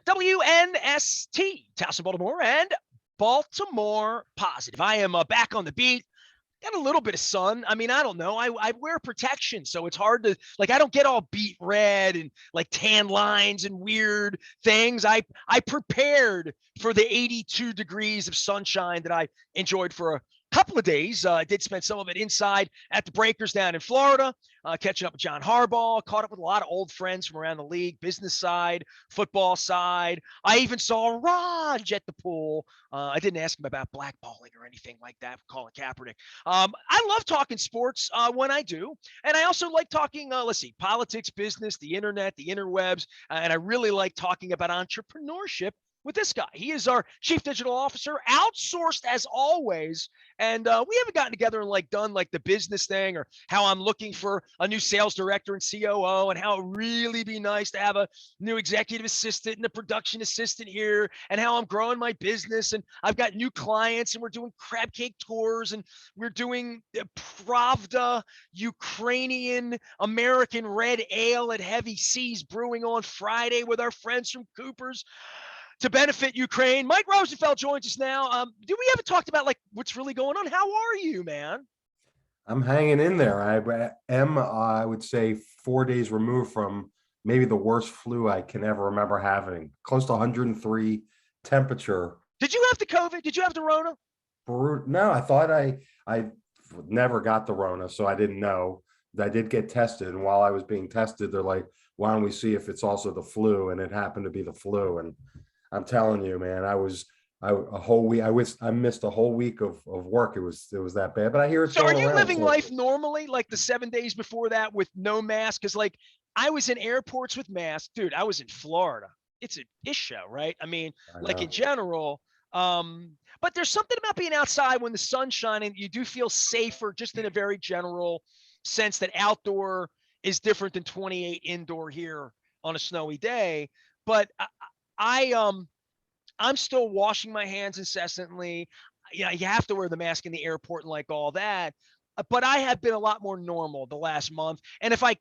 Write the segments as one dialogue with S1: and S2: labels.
S1: WNST, Towson, Baltimore, and Baltimore Positive. I am back on the beat. Got a little bit of sun. I mean, I don't know. I wear protection, so it's hard to I don't get all beet red and like tan lines and weird things. I prepared for the 82 degrees of sunshine that I enjoyed for a couple of days. I did spend some of it inside at the Breakers down in Florida, catching up with John Harbaugh, caught up with a lot of old friends from around the league, business side, football side. I even saw Raj at the pool. I didn't ask him about blackballing or anything like that, Colin Kaepernick. I love talking sports when I do. And I also like talking, politics, business, the internet, the interwebs. And I really like talking about entrepreneurship with this guy. He is our chief digital officer, outsourced as always. And we haven't gotten together and done the business thing or how I'm looking for a new sales director and COO and how it really be nice to have a new executive assistant and a production assistant here and how I'm growing my business. And I've got new clients and we're doing crab cake tours and we're doing Pravda Ukrainian American red ale at Heavy Seas Brewing on Friday with our friends from Cooper's to benefit Ukraine. Mike Rosenfeld joins us now. Do we ever talked about what's really going on? How are you, man?
S2: I'm hanging in there. I would say 4 days removed from maybe the worst flu I can ever remember having. Close to 103 temperature.
S1: Did you have the COVID? Did you have the Rona?
S2: No, I thought I never got the Rona, so I didn't know. I did get tested, and while I was being tested, they're like, "Why don't we see if it's also the flu?" And it happened to be the flu. And I'm telling you, man, a whole week. I missed a whole week of work. It was that bad. But I hear it's
S1: So are
S2: going
S1: you
S2: around.
S1: living life normally, like the 7 days before that with no mask? Because I was in airports with masks, dude. I was in Florida. It's a ish show, right? I mean, in general. But there's something about being outside when the sun's shining. You do feel safer, just in a very general sense that outdoor is different than 28 indoor here on a snowy day. But I'm still washing my hands incessantly. Yeah, you have to wear the mask in the airport and all that. But I have been a lot more normal the last month. And if I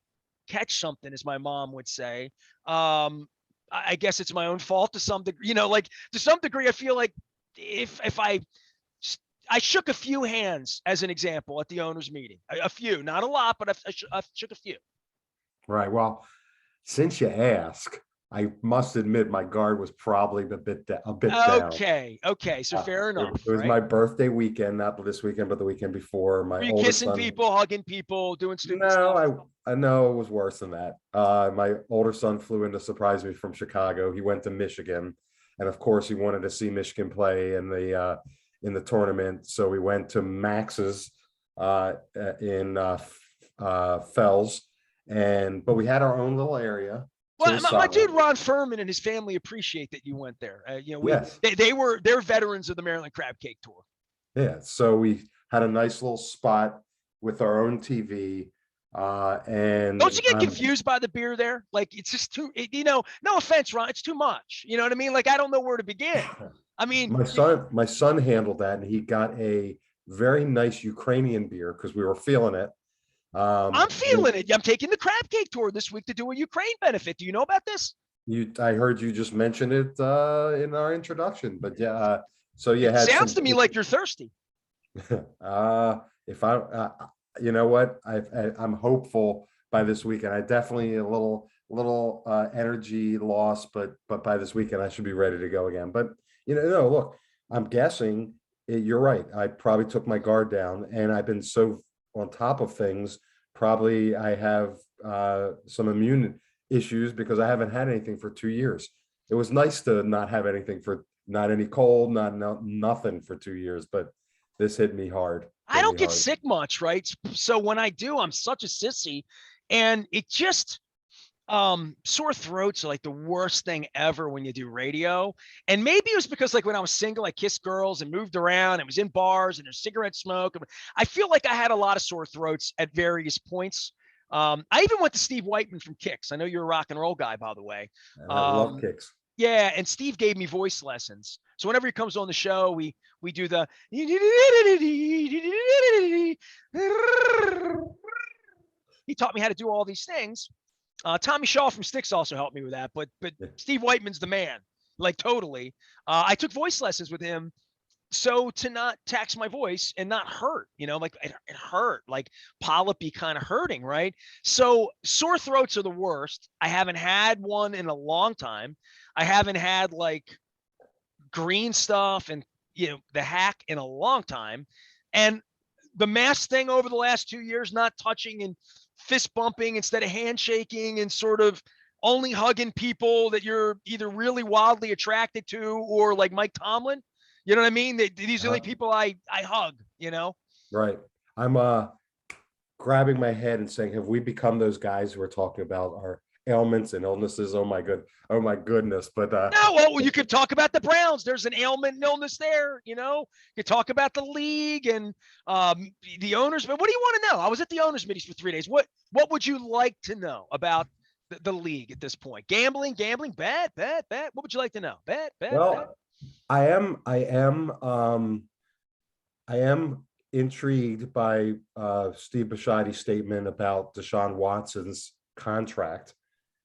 S1: catch something, as my mom would say, I guess it's my own fault to some degree. To some degree, I feel like if I shook a few hands, as an example, at the owners' meeting, a few, not a lot, but I shook a few.
S2: Right. Well, since you ask, I must admit my guard was probably a bit down.
S1: Okay. So fair enough.
S2: It was my birthday weekend, not this weekend, but the weekend before.
S1: Were you kissing people, hugging people, doing stupid
S2: stuff?
S1: No,
S2: I know it was worse than that. My older son flew in to surprise me from Chicago. He went to Michigan, and of course, he wanted to see Michigan play in the tournament. So we went to Max's in Fells, but we had our own little area.
S1: Well, my dude Ron Furman and his family appreciate that you went there.
S2: Yes.
S1: They're veterans of the Maryland Crab Cake Tour.
S2: Yeah, so we had a nice little spot with our own TV. And
S1: don't you get confused by the beer there? It's just too, no offense, Ron, it's too much. You know what I mean? I don't know where to begin. I mean,
S2: my son handled that, and he got a very nice Ukrainian beer because we were feeling it.
S1: I'm feeling it. I'm taking the Crab Cake Tour this week to do a Ukraine benefit. Do you know about this?
S2: I heard you just mention it in our introduction, but yeah. So you
S1: had sounds to me like you're thirsty.
S2: If I, you know what, I'm hopeful by this weekend. I definitely a little energy loss, but by this weekend I should be ready to go again. But look, I'm guessing you're right. I probably took my guard down, and I've been so on top of things. Probably I have some immune issues because I haven't had anything for 2 years. It was nice to not have anything not any cold, nothing for 2 years, but this hit me hard.
S1: I don't get sick much, right? So when I do, I'm such a sissy, and it just sore throats are the worst thing ever when you do radio. And maybe it was because when I was single, I kissed girls and moved around and was in bars and there's cigarette smoke. I feel like I had a lot of sore throats at various points. I even went to Steve Whiteman from Kicks. I know you're a rock and roll guy, by the way.
S2: I love Kicks.
S1: Yeah, and Steve gave me voice lessons. So whenever he comes on the show, we do the he taught me how to do all these things. Tommy Shaw from Styx also helped me with that, but Steve Whiteman's the man, like totally. I took voice lessons with him so to not tax my voice and not hurt, like it hurt, like polypy kind of hurting, right? So sore throats are the worst. I haven't had one in a long time. I haven't had like green stuff and the hack in a long time. And the mask thing over the last 2 years, not touching and fist bumping instead of handshaking and sort of only hugging people that you're either really wildly attracted to or like Mike Tomlin. You know what I mean? These are the only people I hug,
S2: Right. I'm grabbing my head and saying, have we become those guys who are talking about our ailments and illnesses? Oh my goodness. But
S1: no, well, you could talk about the Browns. There's an ailment and illness there, You could talk about the league and the owners. But what do you want to know? I was at the owners meetings for 3 days. What would you like to know about the league at this point? Gambling, bad. What would you like to know? Bad.
S2: well, I am intrigued by Steve Bisciotti's statement about Deshaun Watson's contract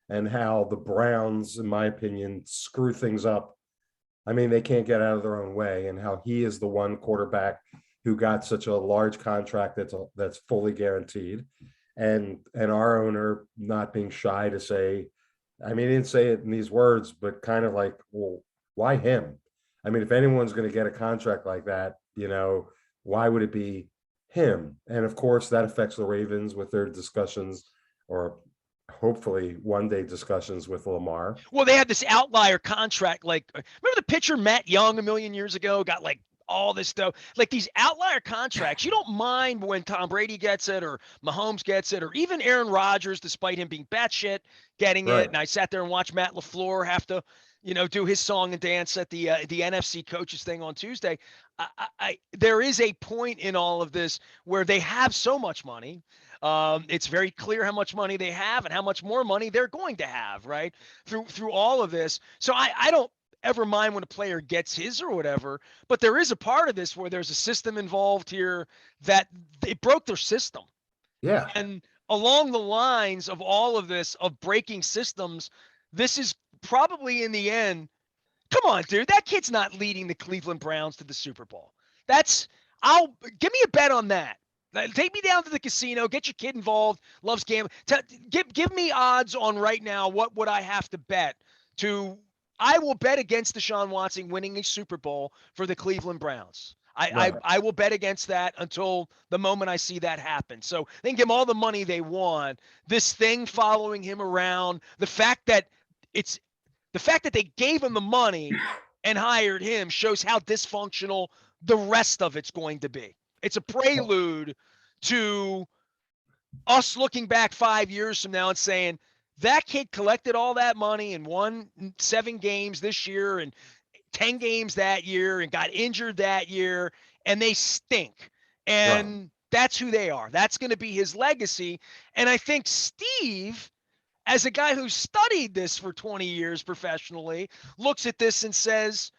S2: and how the Browns, in my opinion, screw things up. I mean, they can't get out of their own way, and how he is the one quarterback who got such a large contract that's fully guaranteed, and our owner not being shy to say, I mean, he didn't say it in these words, but kind of like, well, why him? I mean, if anyone's going to get a contract like that, why would it be him? And of course, that affects the Ravens with their discussions, or hopefully one day discussions with Lamar.
S1: Well, they had this outlier contract. Like, remember the pitcher Matt Young a million years ago got like all this stuff, like these outlier contracts. You don't mind when Tom Brady gets it or Mahomes gets it, or even Aaron Rodgers, despite him being batshit, getting
S2: Right.
S1: it. And I sat there and watched Matt LaFleur have to, do his song and dance at the NFC coaches thing on Tuesday. There is a point in all of this where they have so much money. It's very clear how much money they have and how much more money they're going to have, right? Through all of this. So I don't ever mind when a player gets his or whatever, but there is a part of this where there's a system involved here that they broke their system.
S2: Yeah.
S1: And along the lines of all of this, of breaking systems, this is probably in the end. Come on, dude. That kid's not leading the Cleveland Browns to the Super Bowl. I'll give me a bet on that. Take me down to the casino. Get your kid involved. Loves gambling. Give me odds on right now. What would I have to bet to? I will bet against Deshaun Watson winning a Super Bowl for the Cleveland Browns.
S2: Right.
S1: I will bet against that until the moment I see that happen. So they can give him all the money they want. This thing following him around, the fact that they gave him the money and hired him shows how dysfunctional the rest of it's going to be. It's a prelude to us looking back 5 years from now and saying, that kid collected all that money and won 7 games this year and 10 games that year and got injured that year, and they stink. And
S2: Right.
S1: that's who they are. That's going to be his legacy. And I think Steve, as a guy who studied this for 20 years professionally, looks at this and says,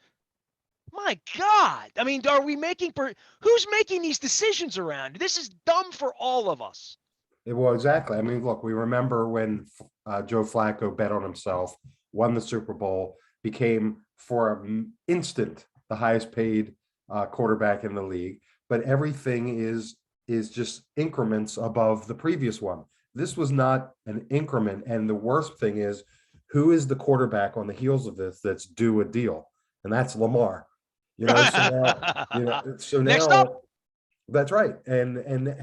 S1: my God, I mean, who's making these decisions around? This is dumb for all of us.
S2: Well, exactly. I mean, look, we remember when Joe Flacco bet on himself, won the Super Bowl, became for an instant the highest paid quarterback in the league. But everything is just increments above the previous one. This was not an increment. And the worst thing is, who is the quarterback on the heels of this that's due a deal? And that's Lamar. So
S1: Next up.
S2: now that's right. And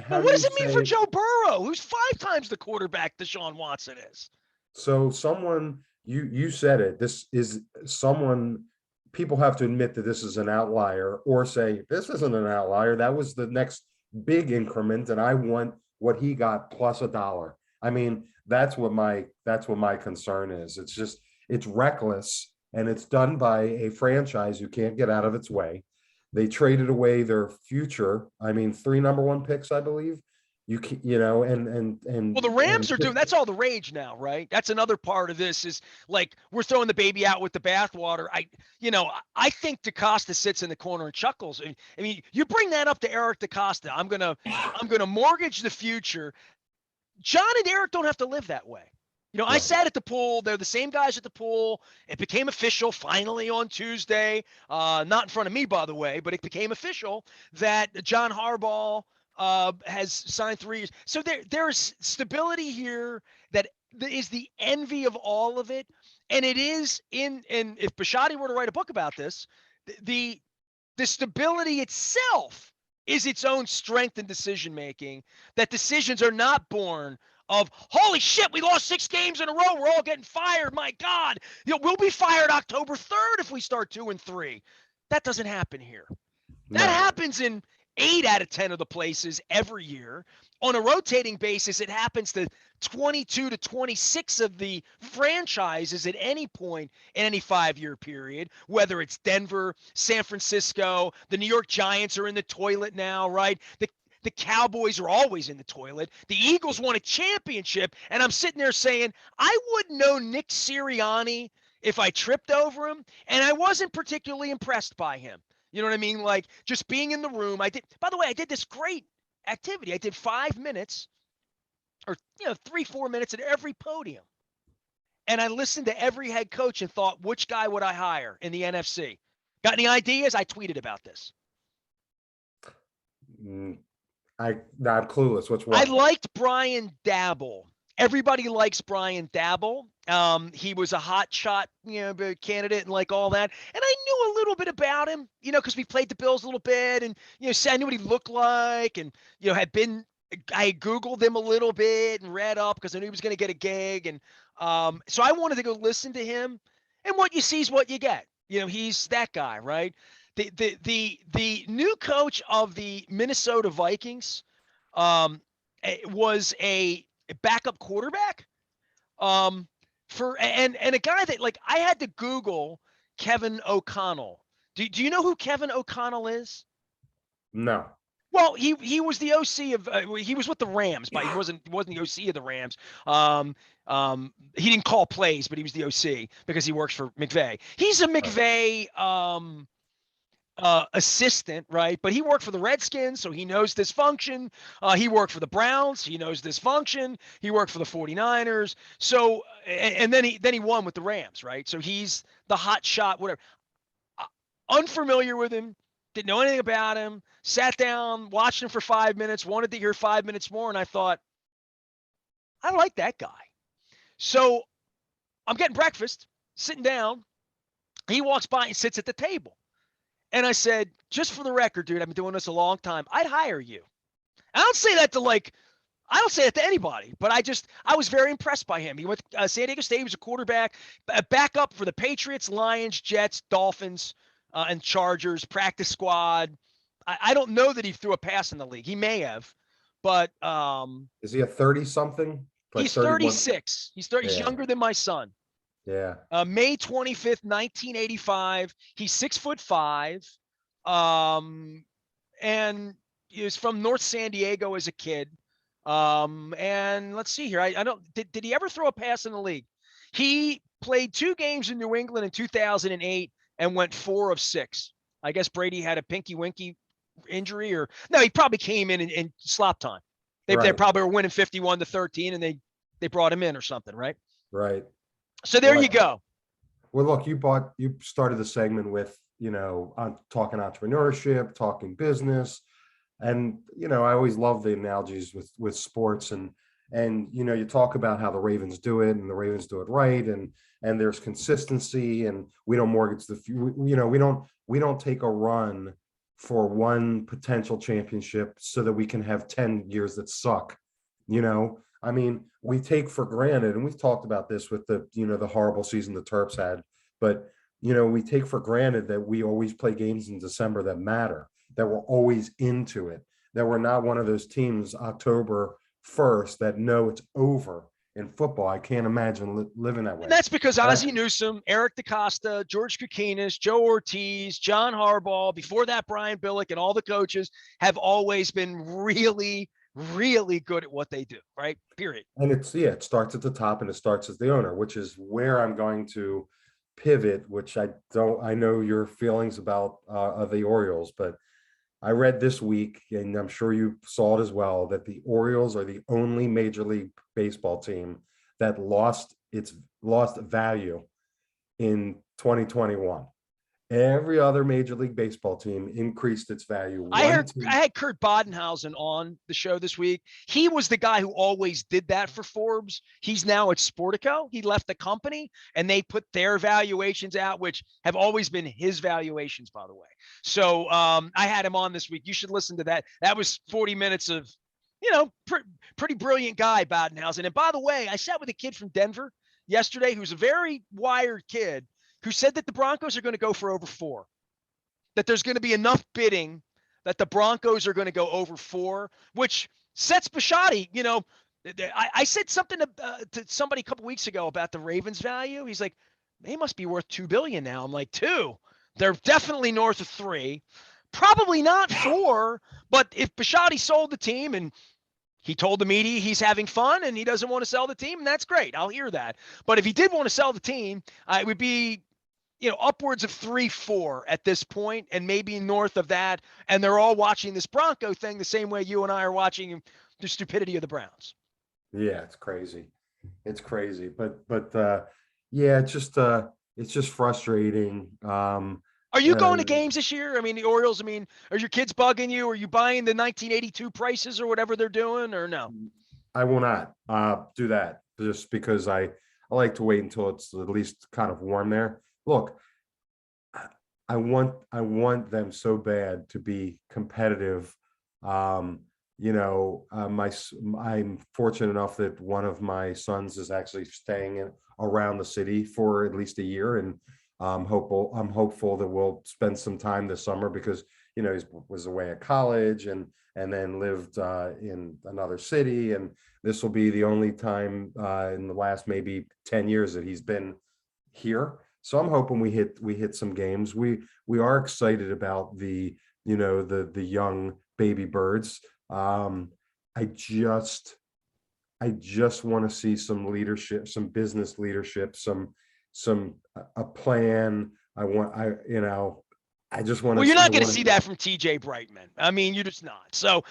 S2: how
S1: Well,
S2: do
S1: what
S2: you
S1: does it mean for
S2: say?
S1: Joe Burrow, who's 5 times the quarterback Deshaun Watson is?
S2: So someone, you said it, this is someone, people have to admit that this is an outlier, or say this isn't an outlier. That was the next big increment, and I want what he got plus $1. I mean, that's what my concern is. It's reckless, and it's done by a franchise who can't get out of its way. They traded away their future. I mean, 3 number 1 picks, I believe. And
S1: well, the Rams are doing, that's all the rage now, right? That's another part of this, is like, we're throwing the baby out with the bathwater. I think DaCosta sits in the corner and chuckles. I mean, you bring that up to Eric DaCosta, I'm gonna mortgage the future. John and Eric don't have to live that way. You know, I
S2: Right.
S1: sat at the pool. They're the same guys at the pool. It became official finally on Tuesday. Not in front of me, by the way, but it became official that John Harbaugh has signed 3 years. So there's stability here that is the envy of all of it. And it is and if Bisciotti were to write a book about this, the the stability itself is its own strength in decision making, that decisions are not born of holy shit, we lost 6 games in a row, we're all getting fired, my god, we'll be fired October 3rd if we start 2-3. That doesn't happen here. That
S2: No.
S1: happens in 8 out of 10 of the places every year. On a rotating basis, it happens to 22 to 26 of the franchises at any point in any 5-year period, whether it's Denver, San Francisco, the New York Giants are in the toilet now, right? The Cowboys are always in the toilet. The Eagles won a championship, and I'm sitting there saying, I wouldn't know Nick Sirianni if I tripped over him, and I wasn't particularly impressed by him. You know what I mean? Like just being in the room. By the way, I did this great activity. I did 5 minutes or 3, 4 minutes at every podium. And I listened to every head coach and thought, which guy would I hire in the NFC? Got any ideas? I tweeted about this.
S2: Mm, I'm clueless. Which
S1: I
S2: one?
S1: liked Brian Dabble. Everybody likes Brian Dabble. He was a hot shot, candidate and like all that. And I knew a little bit about him, because we played the Bills a little bit, and I knew what he looked like, and I Googled him a little bit and read up because I knew he was going to get a gig, and so I wanted to go listen to him. And what you see is what you get. He's that guy, right? The new coach of the Minnesota Vikings was a backup quarterback and a guy that like I had to Google Kevin O'Connell. Do you know who Kevin O'Connell is?
S2: No.
S1: Well, he was the OC of he was with the Rams, but he wasn't the OC of the Rams. He didn't call plays, but he was the OC because he works for McVay. He's a
S2: Right.
S1: McVay assistant, right? But he worked for the Redskins, so he knows this function. He worked for the Browns, he knows this function. He worked for the 49ers. So and then he won with the Rams, right? So he's the hot shot, whatever. Unfamiliar with him, didn't know anything about him, sat down, watched him for 5 minutes, wanted to hear 5 minutes more, and I thought, I like that guy. So I'm getting breakfast, sitting down. He walks by and sits at the table. And I said, just for the record, dude, I've been doing this a long time. I'd hire you. I don't say that to I don't say that to anybody, but I was very impressed by him. He went to San Diego State. He was a quarterback, backup for the Patriots, Lions, Jets, Dolphins, and Chargers, practice squad. I don't know that he threw a pass in the league. He may have, but
S2: Is he a 30 something? Like
S1: he's
S2: 31?
S1: 36. He's
S2: Yeah.
S1: younger than my son.
S2: Yeah.
S1: May 25th, 1985. He's 6'5". And he was from North San Diego as a kid. And let's see here. I don't did he ever throw a pass in the league? He played 2 games in New England in 2008 and went 4 of 6. I guess Brady had a pinky winky injury, or no, he probably came in slop time. They
S2: Right.
S1: probably were winning 51-13 and they brought him in or something, right?
S2: Right.
S1: So there
S2: Well,
S1: you go.
S2: well, look, you started the segment with, on talking entrepreneurship, talking business. And, I always love the analogies with sports and, you talk about how the Ravens do it and the Ravens do it right. And there's consistency and we don't mortgage we don't take a run for one potential championship so that we can have 10 years that suck. I mean, we take for granted, and we've talked about this with the horrible season the Terps had, but, we take for granted that we always play games in December that matter, that we're always into it, that we're not one of those teams October 1st that know it's over in football. I can't imagine living that way.
S1: And that's because Ozzie Newsome, Eric DeCosta, George Kukinis, Joe Ortiz, John Harbaugh, before that, Brian Billick, and all the coaches have always been really, really good at what they do, right? Period.
S2: And it starts at the top and it starts as the owner, which is where I'm going to pivot, which I know your feelings about the Orioles, but I read this week, and I'm sure you saw it as well, that the Orioles are the only Major League Baseball team that lost value in 2021. Every other Major League Baseball team increased its value.
S1: I
S2: One
S1: heard
S2: team,
S1: I had Kurt Bodenhausen on the show this week. He was the guy who always did that for Forbes. He's now at Sportico. He left the company and they put their valuations out, which have always been his valuations, by the way. So I had him on this week. You should listen to that. That was 40 minutes of, pretty brilliant guy, Bodenhausen. And by the way, I sat with a kid from Denver yesterday who's a very wired kid who said that the Broncos are going to go for over 4, that there's going to be enough bidding that the Broncos are going to go over 4, which sets Bisciotti, I said something to somebody a couple weeks ago about the Ravens value. He's like, they must be worth $2 billion now. I'm like, 2. They're definitely north of 3. Probably not 4, but if Bisciotti sold the team and he told the media he's having fun and he doesn't want to sell the team, and that's great. I'll hear that. But if he did want to sell the team, it would be upwards of 3-4 at this point, and maybe north of that. And they're all watching this Bronco thing the same way you and I are watching the stupidity of the Browns.
S2: yeah, it's crazy. It's crazy, but yeah, it's just frustrating.
S1: Are you going to games this year? I mean, the Orioles, are your kids bugging you? Are you buying the 1982 prices or whatever they're doing, or no?
S2: I will not do that, just because I like to wait until it's at least kind of warm there. Look, I want them so bad to be competitive. I'm fortunate enough that one of my sons is actually staying around the city for at least a year, and I'm hopeful that we'll spend some time this summer, because he was away at college and then lived in another city, and this will be the only time in the last maybe 10 years that he's been here. So I'm hoping we hit some games. We are excited about the young baby birds. I just want to see some leadership, some business leadership, a plan. I just want to.
S1: Well, you're not going to see that from TJ Brightman. You're just not. So,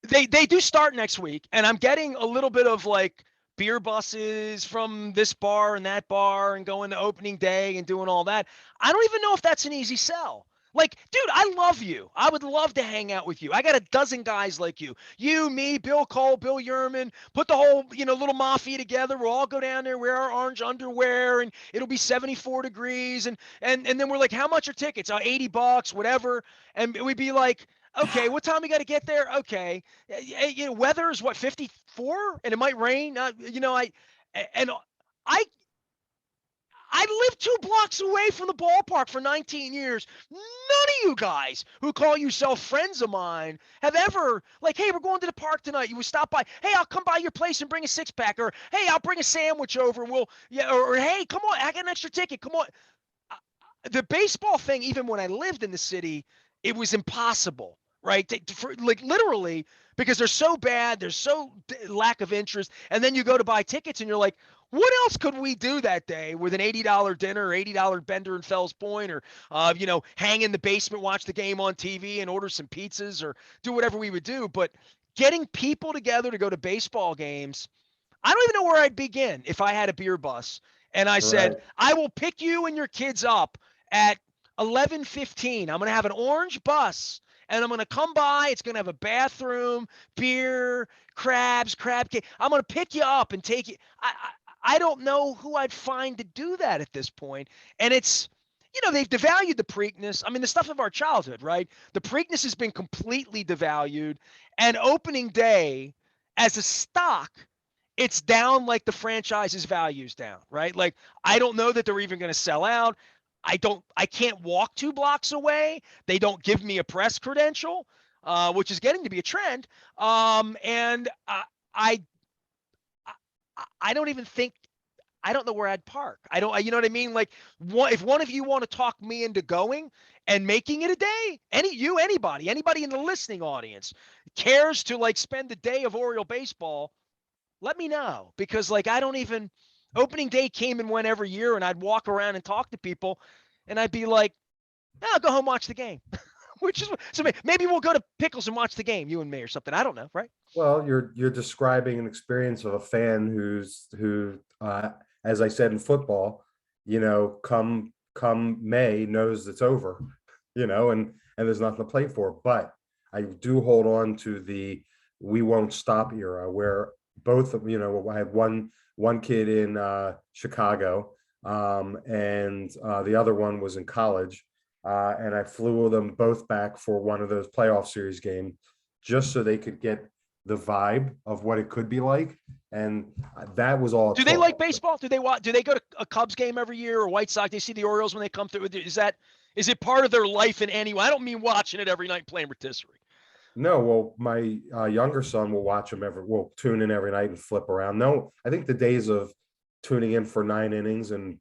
S1: they do start next week, and I'm getting a little bit of like beer buses from this bar and that bar and going to opening day and doing all that. I don't even know if that's an easy sell. Like, dude, I love you. I would love to hang out with you. I got a dozen guys like you. You, me, Bill Cole, Bill Yerman, put the whole, little mafia together. We'll all go down there, wear our orange underwear, and it'll be 74 degrees. And then we're like, how much are tickets? $80, whatever. And we'd be like, okay, what time we got to get there? Okay. Weather is what, 54? And it might rain. I lived 2 blocks away from the ballpark for 19 years. None of you guys who call yourself friends of mine have ever, like, hey, we're going to the park tonight. You would stop by. Hey, I'll come by your place and bring a 6-pack. Or, hey, I'll bring a sandwich over. And or hey, come on, I got an extra ticket. Come on. The baseball thing, even when I lived in the city, it was impossible, right? Literally, because they're so bad, there's so lack of interest. And then you go to buy tickets and you're like, what else could we do that day with an $80 dinner, or $80 bender in Fells Point, or, hang in the basement, watch the game on TV and order some pizzas or do whatever we would do. But getting people together to go to baseball games, I don't even know where I'd begin if I had a beer bus. And I said,
S2: Right.
S1: I will pick you and your kids up at 11:15. I'm going to have an orange bus and I'm going to come by. It's going to have a bathroom, beer, crab cake. I'm going to pick you up and take you. I don't know who I'd find to do that at this point. And it's, they've devalued the Preakness. The stuff of our childhood, right? The Preakness has been completely devalued. And opening day as a stock, it's down like the franchise's value's down, right? Like, I don't know that they're even going to sell out. I can't walk 2 blocks away. They don't give me a press credential, which is getting to be a trend. And I don't even think, I don't know where I'd park. I don't, you know what I mean? Like, if one of you want to talk me into going and making it a day, anybody in the listening audience cares to like spend a day of Oriole baseball, let me know, because like, opening day came and went every year, and I'd walk around and talk to people and I'd be like, I'll go home, watch the game. Which is so maybe we'll go to Pickles and watch the game, you and me or something. I don't know, right?
S2: Well, you're describing an experience of a fan as I said in football, come May knows it's over, and there's nothing to play for. But I do hold on to the we won't stop era where both of I had one kid in Chicago, and the other one was in college, and I flew them both back for one of those playoff series games just so they could get the vibe of what it could be like, and that was all.
S1: Do they like baseball? Do they watch? Do they go to a Cubs game every year or White Sox? They see the Orioles when they come through. Is it part of their life in any way? I don't mean watching it every night playing rotisserie.
S2: No, well, my younger son will tune in every night and flip around. No, I think the days of tuning in for 9 innings and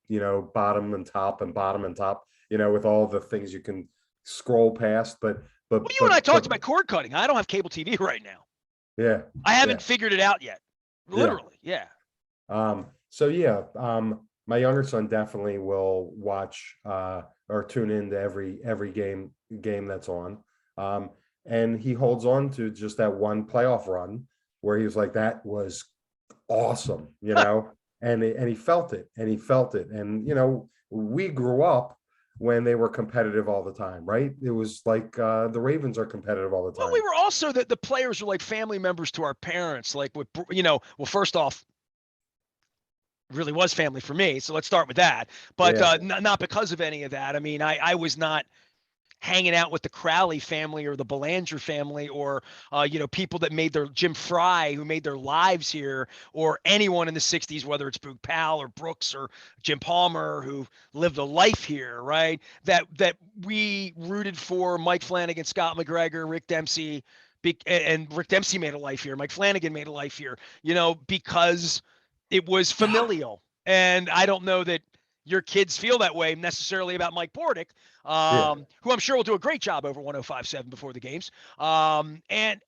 S2: bottom and top and bottom and top, with all the things you can scroll past, but
S1: you and I talked about cord cutting. I don't have cable TV right now.
S2: Yeah.
S1: I haven't figured it out yet. Literally. Yeah.
S2: So yeah, my younger son definitely will watch or tune into every game that's on. And he holds on to just that one playoff run where he was like, that was awesome, and he felt it. And we grew up when they were competitive all the time, right? It was like the Ravens are competitive all the time.
S1: Well, we were also the players were like family members to our parents. Like, well, first off, really was family for me. So let's start with that. But not because of any of that. I mean, I was not hanging out with the Crowley family or the Belanger family or, people that made Jim Fry, who made their lives here, or anyone in the 60s, whether it's Boog Powell or Brooks or Jim Palmer, who lived a life here, right? That we rooted for Mike Flanagan, Scott McGregor, Rick Dempsey, and Rick Dempsey made a life here. Mike Flanagan made a life here, because it was familial. And I don't know that your kids feel that way necessarily about Mike Bordick, who I'm sure will do a great job over 105.7 before the games. And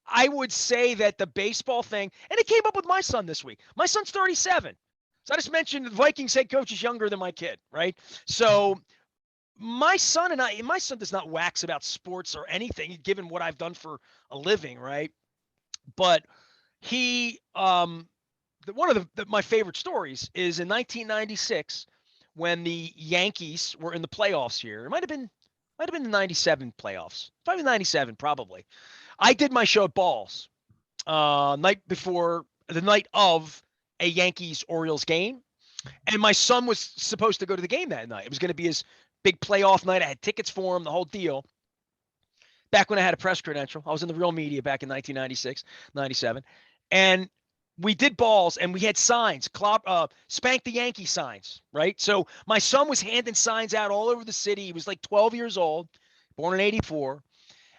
S1: I would say that the baseball thing, and it came up with my son this week. My son's 37. So I just mentioned the Vikings head coach is younger than my kid, right? So my son does not wax about sports or anything, given what I've done for a living, right? But he, one of my favorite stories is in 1996 when the Yankees were in the playoffs here. It might have been the 97 playoffs. Probably 97, probably. I did my show at Balls the night of a Yankees-Orioles game. And my son was supposed to go to the game that night. It was going to be his big playoff night. I had tickets for him, the whole deal. Back when I had a press credential. I was in the real media back in 1996, 97. And we did Balls and we had signs, Spank the Yankee signs, right? So my son was handing signs out all over the city. He was like 12 years old, born in 84.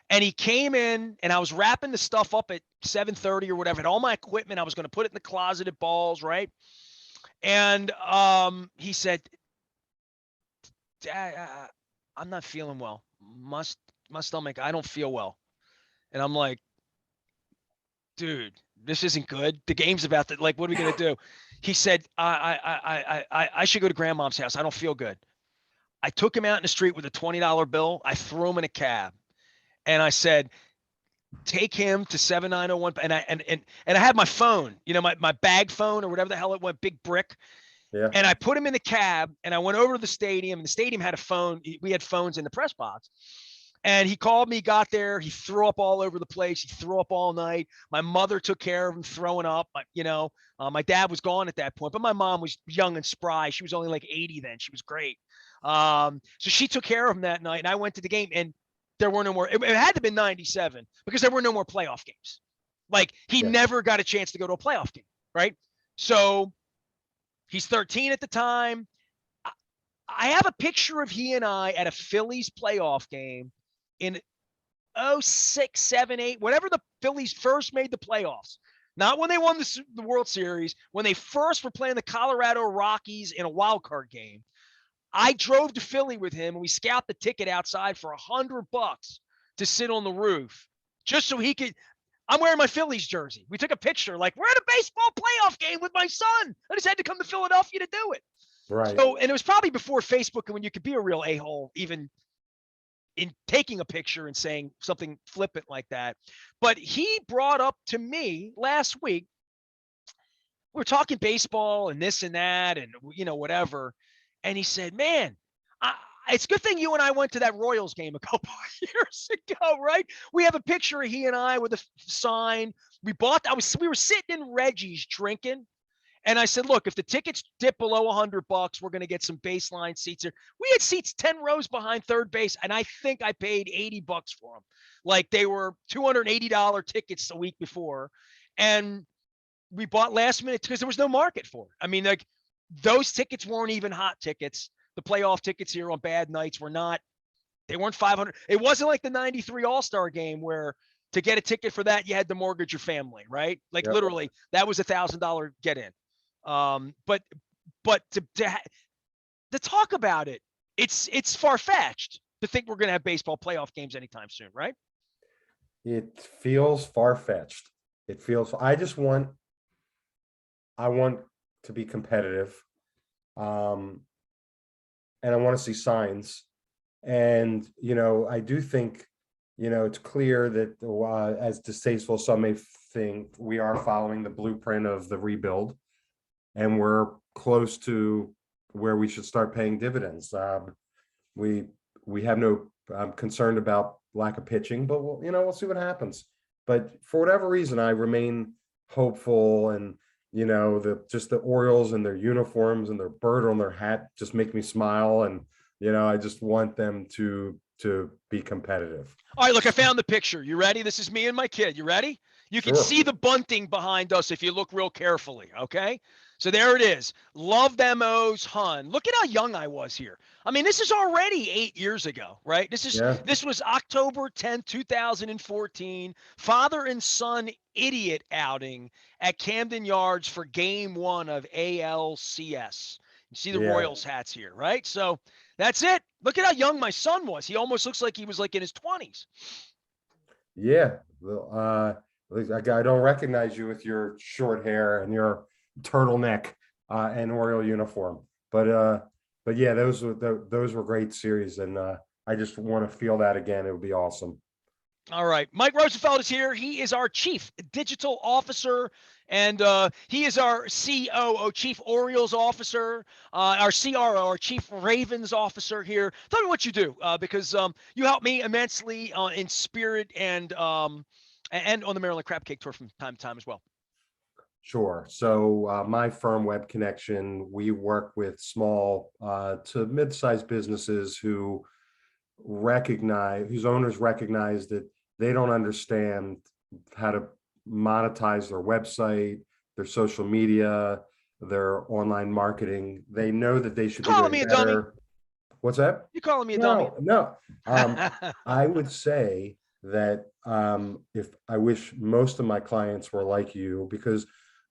S1: And he came in and I was wrapping the stuff up at 7:30 or whatever. Had all my equipment. I was going to put it in the closet at Balls, right? And he said, Dad, I'm not feeling well. My stomach, I don't feel well. And I'm like, dude, this isn't good. The game's about to, what are we going to do? He said, I should go to grandmom's house. I don't feel good. I took him out in the street with a $20 bill. I threw him in a cab and I said, take him to 7901. And I had my phone, my bag phone or whatever the hell it went, big brick.
S2: Yeah.
S1: And I put him in the cab and I went over to the stadium, and the stadium had a phone. We had phones in the press box. And he called me, got there. He threw up all over the place. He threw up all night. My mother took care of him throwing up. My dad was gone at that point, but my mom was young and spry. She was only like 80 then. She was great. So she took care of him that night. And I went to the game, and there were no more. It had to have been 97 because there were no more playoff games. He never got a chance to go to a playoff game, right? So he's 13 at the time. I have a picture of he and I at a Phillies playoff game in 06, 7, 8, whenever the Phillies first made the playoffs. Not when they won the World Series, when they first were playing the Colorado Rockies in a wild card game. I drove to Philly with him, and we scalped the ticket outside for $100 to sit on the roof just so he could. I'm wearing my Phillies jersey. We took a picture, we're at a baseball playoff game with my son. I just had to come to Philadelphia to do it.
S2: Right.
S1: So, and it was probably before Facebook and when you could be a real a-hole, even in taking a picture and saying something flippant like that. But he brought up to me last week, we were talking baseball and this and that and whatever. And he said, "Man, I, it's a good thing you and I went to that Royals game a couple of years ago, right? We have a picture of he and I with a sign. We were sitting in Reggie's drinking. And I said, look, if the tickets dip below $100, we're going to get some baseline seats here. We had seats 10 rows behind third base, and I think I paid $80 for them. Like they were $280 tickets a week before. And we bought last minute because there was no market for it. I mean, like those tickets weren't even hot tickets. The playoff tickets here on bad nights were not, they weren't 500. It wasn't like the 93 All-Star game where to get a ticket for that, you had to mortgage your family, right? Like
S2: Yep.
S1: literally, that was $1,000 get in. But to talk about it, it's far-fetched to think we're going to have baseball playoff games anytime soon, right?
S2: It feels far-fetched. I want to be competitive. And I want to see signs. And, I do think, it's clear that as distasteful as some may think, we are following the blueprint of the rebuild. And we're close to where we should start paying dividends. We have no concern about lack of pitching, but we'll see what happens. But for whatever reason, I remain hopeful, and the Orioles and their uniforms and their bird on their hat just make me smile, and I just want them to be competitive.
S1: All right, look, I found the picture. You ready? This is me and my kid. You ready? You can
S2: Sure.
S1: see the bunting behind us if you look real carefully, okay? So there it is. Love them O's Hun. Look at how young I was here. I mean, this is already 8 years ago, right?
S2: Yeah.
S1: This was October 10th, 2014. Father and son idiot outing at Camden Yards for game 1 of ALCS. You see the
S2: Yeah.
S1: Royals hats here, right? So that's it. Look at how young my son was. He almost looks like he was like in his 20s.
S2: Yeah. Well, I don't recognize you with your short hair and your turtleneck and Oriole uniform, but yeah, those were great series, and I just want to feel that again. It would be awesome.
S1: All right. Mike Rosenfeld is here. He is our chief digital officer, and he is our COO, chief Orioles officer, our CRO, our chief Ravens officer here. Tell me what you do, because you help me immensely in spirit and on the Maryland Crab Cake Tour from time to time as well.
S2: Sure. So my firm, Web Connection, we work with small to mid-sized businesses whose owners recognize that they don't understand how to monetize their website, their social media, their online marketing. They know that they should be
S1: Calling
S2: doing
S1: me a
S2: better.
S1: dummy?
S2: What's that?
S1: You calling me a dummy?
S2: No. I would say that if I wish most of my clients were like you, because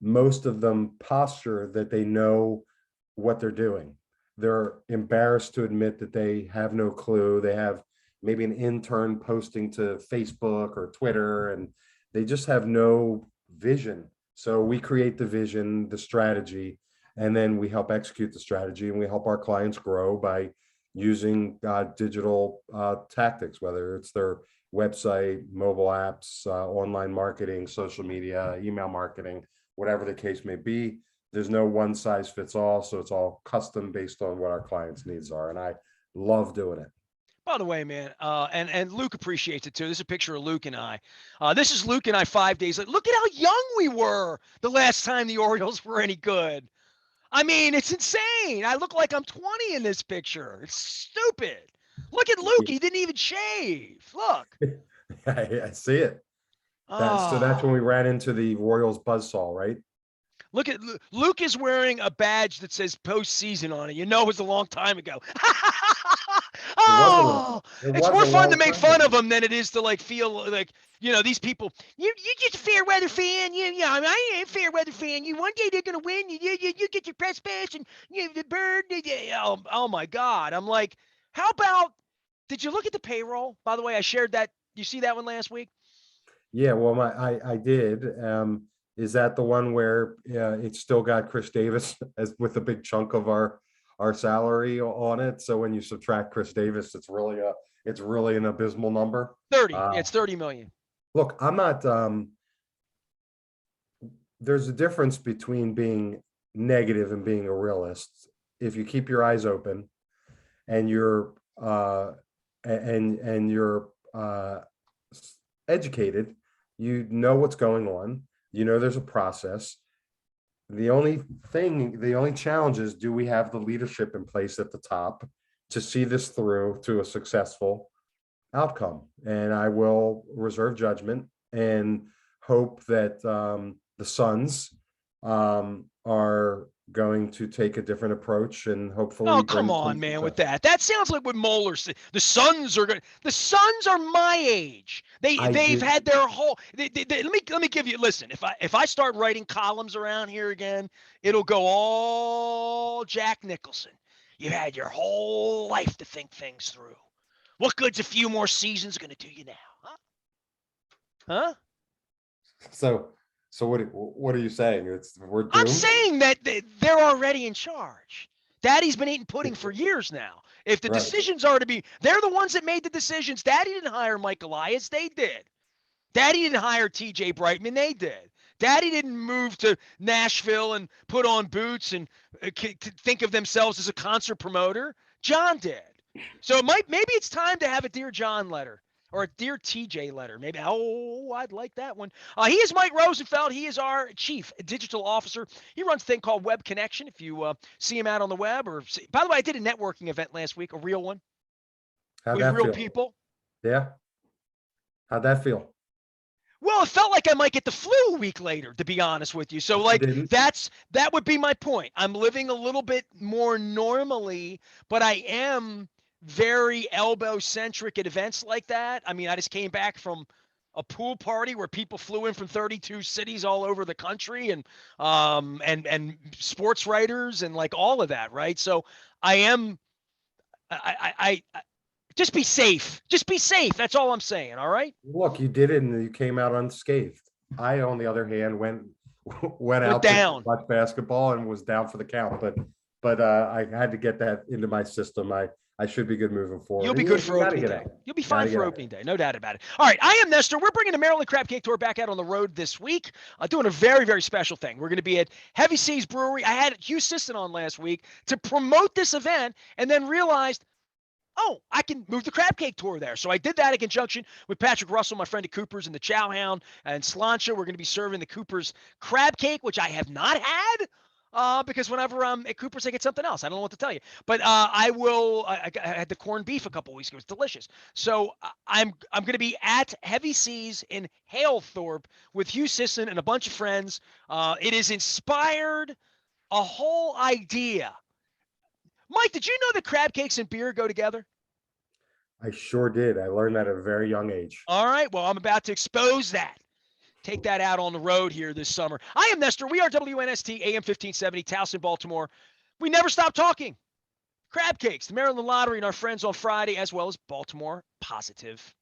S2: most of them posture that they know what they're doing. They're embarrassed to admit that they have no clue. They have maybe an intern posting to Facebook or Twitter, and they just have no vision. So we create the vision, the strategy, and then we help execute the strategy, and we help our clients grow by using digital tactics, whether it's their website, mobile apps, online marketing, social media, email marketing, whatever the case may be. There's no one size fits all. So it's all custom based on what our clients' needs are. And I love doing it.
S1: By the way, man, and Luke appreciates it too. This is a picture of Luke and I. This is Luke and I 5 days later. Look at how young we were the last time the Orioles were any good. I mean, it's insane. I look like I'm 20 in this picture. It's stupid. Look at Luke. He didn't even shave. Look.
S2: I see it. So that's when we ran into the Royals buzzsaw, right?
S1: Look at Luke is wearing a badge that says postseason on it. You know, it was a long time ago. It's more fun to make fun of him than it is to like feel like, these people. You just a fair weather fan. I ain't a fair weather fan. One day they're gonna win. You get your press pass and the bird. Oh my God. I'm like, how about? Did you look at the payroll? By the way, I shared that. You see that one last week?
S2: Yeah, well, I did. Is that the one where it's still got Chris Davis as with a big chunk of our salary on it? So when you subtract Chris Davis, it's really it's really an abysmal number.
S1: 30. It's 30 million.
S2: Look, I'm not. There's a difference between being negative and being a realist. If you keep your eyes open and you're you're educated, you know what's going on. You know there's a process. The only challenge is, do we have the leadership in place at the top to see this through to a successful outcome? And I will reserve judgment and hope that the Suns are going to take a different approach and hopefully.
S1: Oh, come on, man, with that. That sounds like what Moeller said. The Suns are my age. They've had their whole. Let me give you. Listen, if I start writing columns around here again, it'll go all Jack Nicholson. You had your whole life to think things through. What good's a few more seasons going to do you now? Huh?
S2: So what are you saying? We're doomed?
S1: I'm saying that they're already in charge. Daddy's been eating pudding for years now. If the decisions are to be, they're the ones that made the decisions. Daddy didn't hire Mike Elias. They did. Daddy didn't hire TJ Brightman. They did. Daddy didn't move to Nashville and put on boots and think of themselves as a concert promoter. John did. So maybe it's time to have a Dear John letter. Or a Dear TJ letter, maybe. Oh, I'd like that one. He is Mike Rosenfeld. He is our chief digital officer. He runs a thing called Web Connection. If you see him out on the web, by the way, I did a networking event last week, a real one.
S2: How'd
S1: with
S2: that
S1: real
S2: feel?
S1: People.
S2: Yeah. How'd that feel?
S1: Well, it felt like I might get the flu a week later, to be honest with you. So, like, that would be my point. I'm living a little bit more normally, but I am very elbow centric at events like that. I mean, I just came back from a pool party where people flew in from 32 cities all over the country and sports writers and like all of that, right? So I just be safe. Just be safe. That's all I'm saying. All right.
S2: Look, you did it and you came out unscathed. I, on the other hand, went out
S1: down.
S2: to watch basketball and was down for the count, but I had to get that into my system. I should be good moving forward.
S1: You'll be good for opening day. You'll be fine for opening day. No doubt about it. All right. I am Nestor. We're bringing the Maryland Crab Cake Tour back out on the road this week, doing a very, very special thing. We're going to be at Heavy Seas Brewery. I had Hugh Sisson on last week to promote this event and then realized, oh, I can move the Crab Cake Tour there. So I did that in conjunction with Patrick Russell, my friend at Cooper's, and the Chow Hound and Slancha. We're going to be serving the Cooper's Crab Cake, which I have not had. Because whenever I'm at Cooper's, I get something else. I don't know what to tell you. But I had the corned beef a couple weeks ago. It was delicious. So I'm going to be at Heavy Seas in Halethorpe with Hugh Sisson and a bunch of friends. It is inspired a whole idea. Mike, did you know that crab cakes and beer go together?
S2: I sure did. I learned that at a very young age.
S1: All right. Well, I'm about to expose that. Take that out on the road here this summer. I am Nestor. We are WNST AM 1570, Towson, Baltimore. We never stop talking. Crab cakes, the Maryland Lottery, and our friends on Friday, as well as Baltimore Positive.